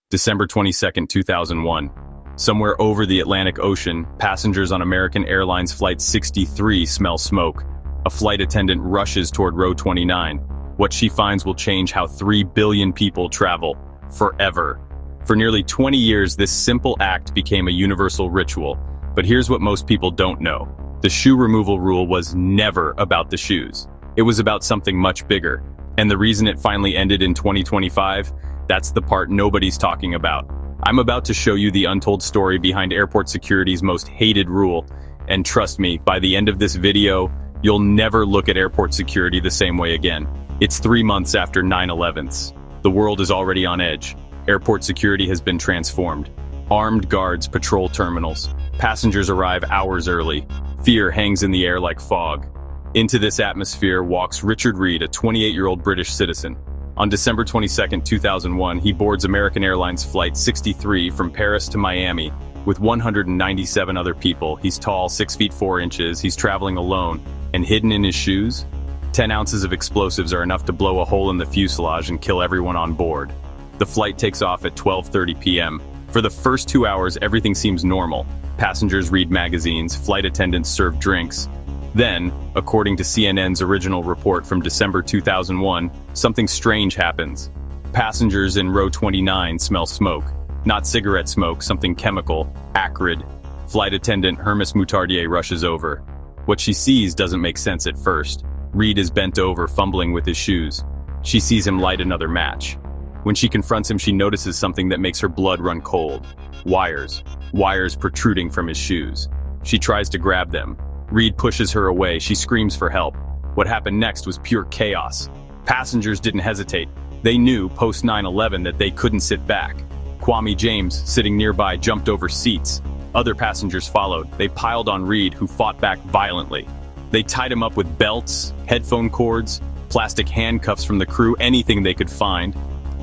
December 22nd, 2001. Somewhere over the Atlantic Ocean, passengers on American Airlines Flight 63 smell smoke. A flight attendant rushes toward row 29. What she finds will change how 3 billion people travel. Forever. For nearly 20 years, this simple act became a universal ritual. But here's what most people don't know. The shoe removal rule was never about the shoes. It was about something much bigger. And the reason it finally ended in 2025? That's the part nobody's talking about. I'm about to show you the untold story behind airport security's most hated rule. And trust me, by the end of this video, you'll never look at airport security the same way again. It's 3 months after 9/11. The world is already on edge. Airport security has been transformed. Armed guards patrol terminals. Passengers arrive hours early. Fear hangs in the air like fog. Into this atmosphere walks Richard Reid, a 28-year-old British citizen. On December 22nd, 2001, he boards American Airlines Flight 63 from Paris to Miami with 197 other people. He's tall, 6 feet 4 inches, he's traveling alone, and hidden in his shoes, 10 ounces of explosives are enough to blow a hole in the fuselage and kill everyone on board. The flight takes off at 12:30 p.m. For the first 2 hours, everything seems normal. Passengers read magazines, flight attendants serve drinks. Then, according to CNN's original report from December 2001, something strange happens. Passengers in row 29 smell smoke. Not cigarette smoke, something chemical, acrid. Flight attendant Hermes Moutardier rushes over. What she sees doesn't make sense at first. Reid is bent over, fumbling with his shoes. She sees him light another match. When she confronts him, she notices something that makes her blood run cold. Wires. Wires protruding from his shoes. She tries to grab them. Reid pushes her away. She screams for help. What happened next was pure chaos. Passengers didn't hesitate. They knew, post 9/11, that they couldn't sit back. Kwame James, sitting nearby, jumped over seats. Other passengers followed. They piled on Reid, who fought back violently. They tied him up with belts, headphone cords, plastic handcuffs from the crew, anything they could find.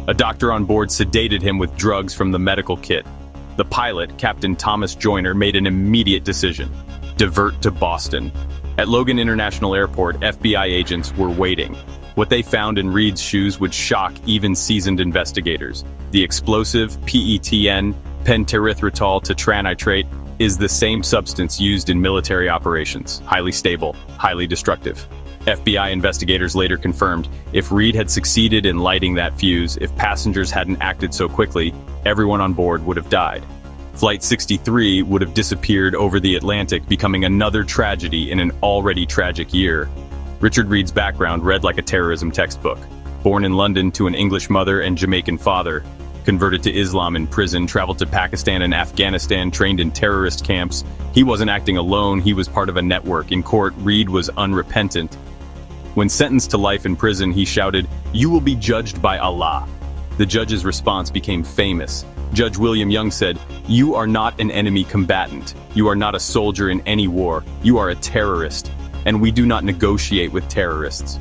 A doctor on board sedated him with drugs from the medical kit. The pilot, Captain Thomas Joyner, made an immediate decision. Divert to Boston. At Logan International Airport, FBI agents were waiting. What they found in Reid's shoes would shock even seasoned investigators. The explosive PETN, penterythritol tetranitrate, is the same substance used in military operations. Highly stable, highly destructive. FBI investigators later confirmed, if Reid had succeeded in lighting that fuse, if passengers hadn't acted so quickly, everyone on board would have died. Flight 63 would have disappeared over the Atlantic, becoming another tragedy in an already tragic year. Richard Reid's background read like a terrorism textbook. Born in London to an English mother and Jamaican father, converted to Islam in prison, traveled to Pakistan and Afghanistan, trained in terrorist camps. He wasn't acting alone, he was part of a network. In court, Reid was unrepentant. When sentenced to life in prison, he shouted, "You will be judged by Allah." The judge's response became famous. Judge William Young said, "You are not an enemy combatant. You are not a soldier in any war. You are a terrorist, and we do not negotiate with terrorists."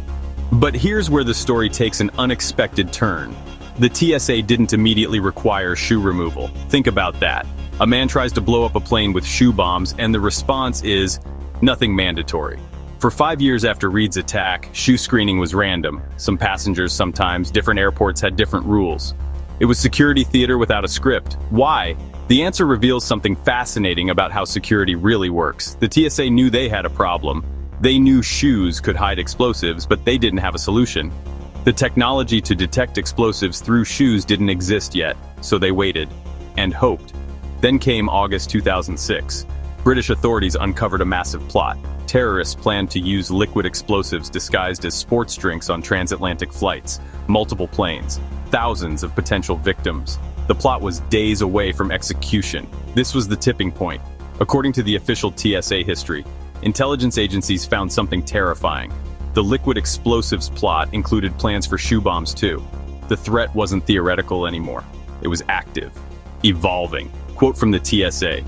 But here's where the story takes an unexpected turn. The TSA didn't immediately require shoe removal. Think about that. A man tries to blow up a plane with shoe bombs, and the response is nothing mandatory. For 5 years after Reid's attack, shoe screening was random. Some passengers sometimes, different airports had different rules. It was security theater without a script. Why? The answer reveals something fascinating about how security really works. The TSA knew they had a problem. They knew shoes could hide explosives, but they didn't have a solution. The technology to detect explosives through shoes didn't exist yet, so they waited and hoped. Then came August 2006. British authorities uncovered a massive plot. Terrorists planned to use liquid explosives disguised as sports drinks on transatlantic flights, multiple planes, thousands of potential victims. The plot was days away from execution. This was the tipping point. According to the official TSA history, intelligence agencies found something terrifying. The liquid explosives plot included plans for shoe bombs too. The threat wasn't theoretical anymore. It was active, evolving. Quote from the TSA,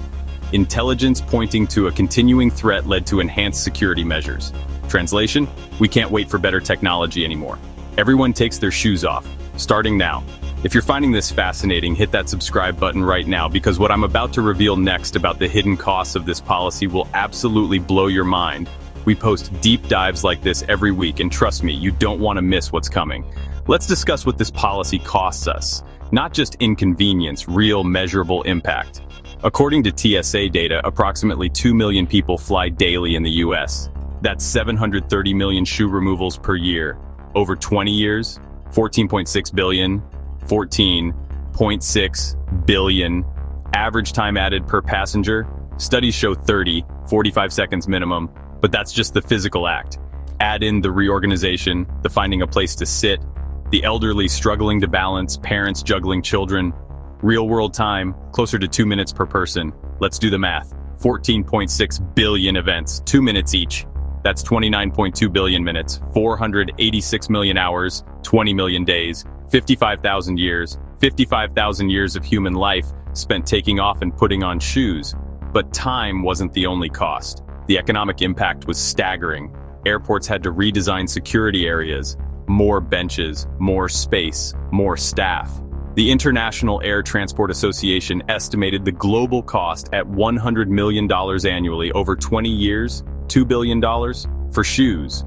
"Intelligence pointing to a continuing threat led to enhanced security measures." Translation, we can't wait for better technology anymore. Everyone takes their shoes off, starting now. If you're finding this fascinating, hit that subscribe button right now, because what I'm about to reveal next about the hidden costs of this policy will absolutely blow your mind. We post deep dives like this every week, and trust me, you don't want to miss what's coming. Let's discuss what this policy costs us. Not just inconvenience, real measurable impact. According to TSA data, approximately 2 million people fly daily in the US. That's 730 million shoe removals per year. Over 20 years, 14.6 billion, 14.6 billion. Average time added per passenger? Studies show 45 seconds minimum, but that's just the physical act. Add in the reorganization, the finding a place to sit, the elderly struggling to balance, parents juggling children. Real-world time, closer to 2 minutes per person. Let's do the math. 14.6 billion events, 2 minutes each. That's 29.2 billion minutes, 486 million hours, 20 million days, 55,000 years, 55,000 years of human life spent taking off and putting on shoes. But time wasn't the only cost. The economic impact was staggering. Airports had to redesign security areas, more benches, more space, more staff. The International Air Transport Association estimated the global cost at $100 million annually over 20 years, $2 billion, for shoes.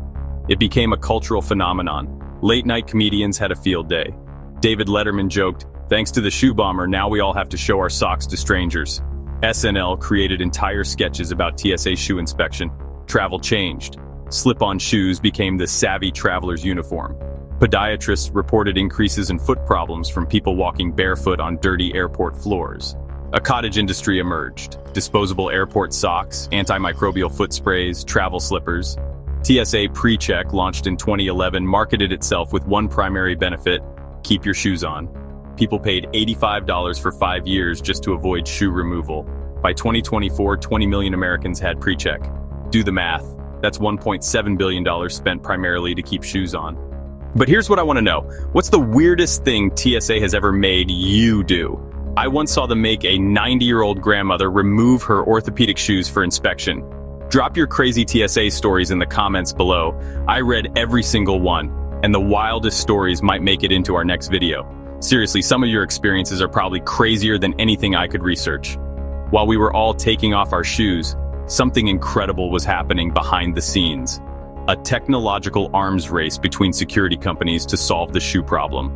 It became a cultural phenomenon. Late-night comedians had a field day. David Letterman joked, "Thanks to the shoe bomber, now we all have to show our socks to strangers." SNL created entire sketches about TSA shoe inspection. Travel changed. Slip-on shoes became the savvy traveler's uniform. Podiatrists reported increases in foot problems from people walking barefoot on dirty airport floors. A cottage industry emerged. Disposable airport socks, antimicrobial foot sprays, travel slippers. TSA PreCheck, launched in 2011, marketed itself with one primary benefit: keep your shoes on. People paid $85 for 5 years just to avoid shoe removal. By 2024, 20 million Americans had PreCheck. Do the math. That's $1.7 billion spent primarily to keep shoes on. But here's what I want to know. What's the weirdest thing TSA has ever made you do? I once saw them make a 90-year-old grandmother remove her orthopedic shoes for inspection. Drop your crazy TSA stories in the comments below. I read every single one, and the wildest stories might make it into our next video. Seriously, some of your experiences are probably crazier than anything I could research. While we were all taking off our shoes, something incredible was happening behind the scenes. A technological arms race between security companies to solve the shoe problem.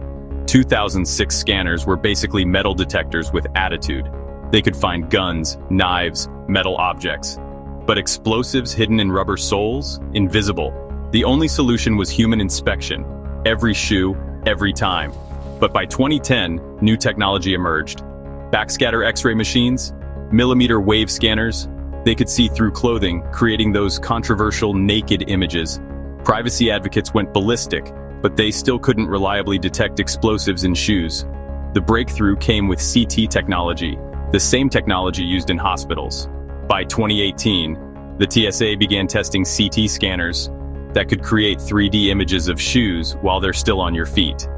2006 scanners were basically metal detectors with attitude. They could find guns, knives, metal objects. But explosives hidden in rubber soles? Invisible. The only solution was human inspection. Every shoe, every time. But by 2010, new technology emerged. Backscatter X-ray machines, millimeter wave scanners. They could see through clothing, creating those controversial naked images. Privacy advocates went ballistic, but they still couldn't reliably detect explosives in shoes. The breakthrough came with CT technology, the same technology used in hospitals. By 2018, the TSA began testing CT scanners that could create 3D images of shoes while they're still on your feet.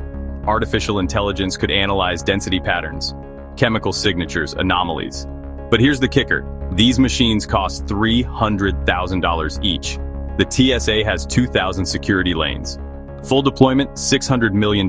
Artificial intelligence could analyze density patterns, chemical signatures, anomalies. But here's the kicker. These machines cost $300,000 each. The TSA has 2,000 security lanes. Full deployment, $600 million.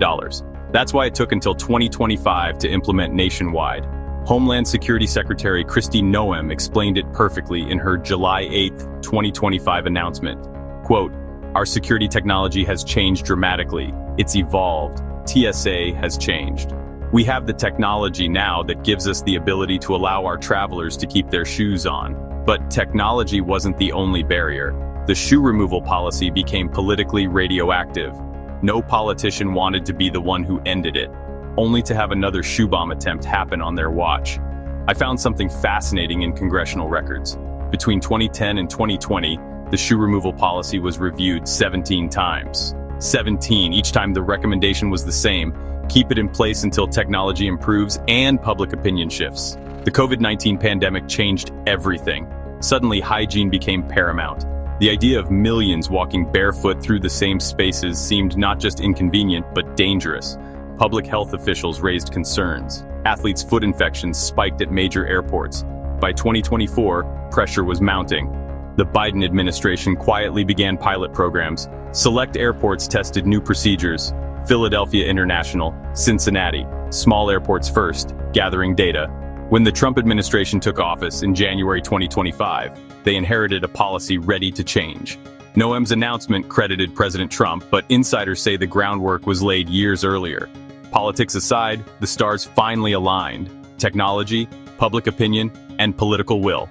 That's why it took until 2025 to implement nationwide. Homeland Security Secretary Kristi Noem explained it perfectly in her July 8, 2025 announcement. Quote, "Our security technology has changed dramatically. It's evolved. TSA has changed. We have the technology now that gives us the ability to allow our travelers to keep their shoes on. But technology wasn't the only barrier. The shoe removal policy became politically radioactive. No politician wanted to be the one who ended it, only to have another shoe bomb attempt happen on their watch. I found something fascinating in congressional records. Between 2010 and 2020, the shoe removal policy was reviewed 17 times. 17, each time the recommendation was the same: keep it in place until technology improves and public opinion shifts. The COVID-19 pandemic changed everything. Suddenly, hygiene became paramount. The idea of millions walking barefoot through the same spaces seemed not just inconvenient, but dangerous. Public health officials raised concerns. Athletes' foot infections spiked at major airports. By 2024, pressure was mounting. The Biden administration quietly began pilot programs. Select airports tested new procedures. Philadelphia International, Cincinnati, small airports first, gathering data. When the Trump administration took office in January 2025, they inherited a policy ready to change. Noem's announcement credited President Trump, but insiders say the groundwork was laid years earlier. Politics aside, the stars finally aligned: technology, public opinion, and political will.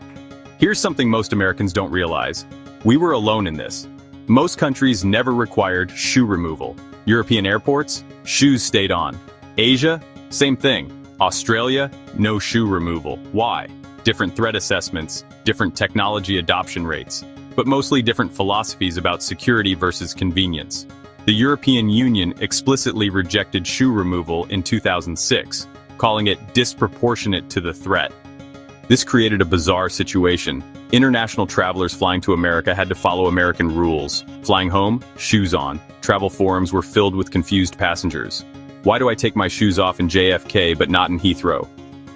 Here's something most Americans don't realize. We were alone in this. Most countries never required shoe removal. European airports, shoes stayed on. Asia, same thing. Australia, no shoe removal. Why? Different threat assessments, different technology adoption rates, but mostly different philosophies about security versus convenience. The European Union explicitly rejected shoe removal in 2006, calling it disproportionate to the threat. This created a bizarre situation. International travelers flying to America had to follow American rules. Flying home, shoes on. Travel forums were filled with confused passengers. Why do I take my shoes off in JFK but not in Heathrow?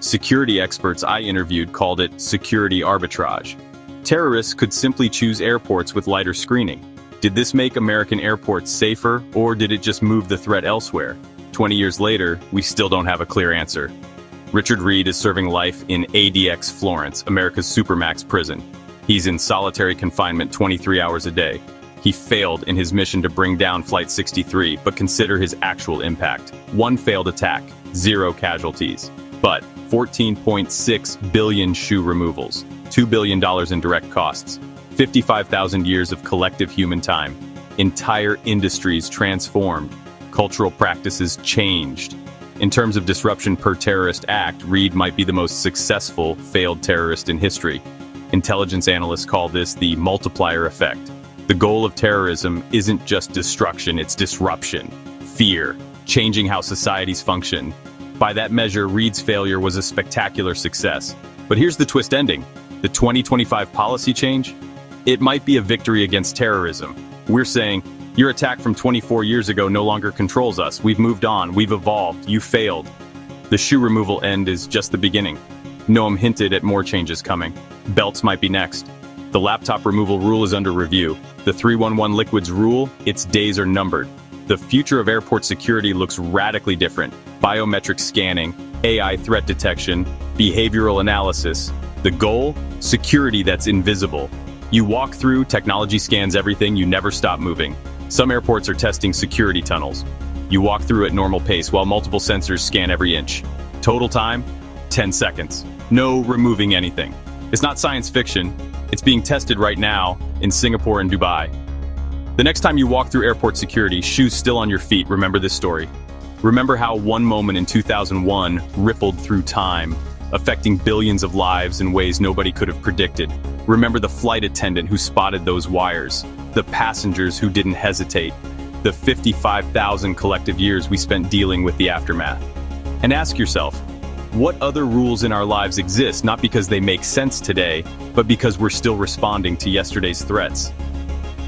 Security experts I interviewed called it security arbitrage. Terrorists could simply choose airports with lighter screening. Did this make American airports safer, or did it just move the threat elsewhere? 20 years later, we still don't have a clear answer. Richard Reid is serving life in ADX Florence, America's supermax prison. He's in solitary confinement 23 hours a day. He failed in his mission to bring down Flight 63, but consider his actual impact. 1 failed attack, 0 casualties. But 14.6 billion shoe removals, $2 billion in direct costs, 55,000 years of collective human time. Entire industries transformed. Cultural practices changed. In terms of disruption per terrorist act, Reid might be the most successful failed terrorist in history. Intelligence analysts call this the multiplier effect. The goal of terrorism isn't just destruction, it's disruption, fear, changing how societies function. By that measure, Reid's failure was a spectacular success. But here's the twist ending. The 2025 policy change? It might be a victory against terrorism. We're saying, your attack from 24 years ago no longer controls us. We've moved on, we've evolved, you failed. The shoe removal end is just the beginning. Noam hinted at more changes coming. Belts might be next. The laptop removal rule is under review. The 311 liquids rule, its days are numbered. The future of airport security looks radically different. Biometric scanning, AI threat detection, behavioral analysis. The goal? Security that's invisible. You walk through, technology scans everything, you never stop moving. Some airports are testing security tunnels. You walk through at normal pace while multiple sensors scan every inch. Total time? 10 seconds. No removing anything. It's not science fiction. It's being tested right now in Singapore and Dubai. The next time you walk through airport security, shoes still on your feet, remember this story. Remember how one moment in 2001 rippled through time, affecting billions of lives in ways nobody could have predicted. Remember the flight attendant who spotted those wires, the passengers who didn't hesitate, the 55,000 collective years we spent dealing with the aftermath. And ask yourself, what other rules in our lives exist not because they make sense today, but because we're still responding to yesterday's threats?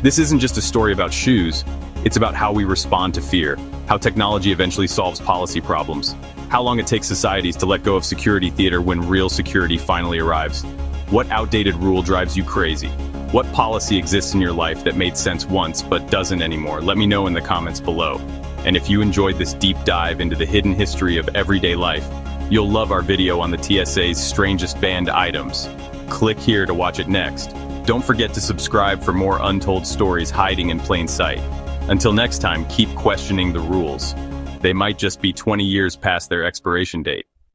This isn't just a story about shoes, it's about how we respond to fear, how technology eventually solves policy problems, how long it takes societies to let go of security theater when real security finally arrives. What outdated rule drives you crazy? What policy exists in your life that made sense once but doesn't anymore? Let me know in the comments below. And if you enjoyed this deep dive into the hidden history of everyday life, you'll love our video on the TSA's strangest banned items. Click here to watch it next. Don't forget to subscribe for more untold stories hiding in plain sight. Until next time, keep questioning the rules. They might just be 20 years past their expiration date.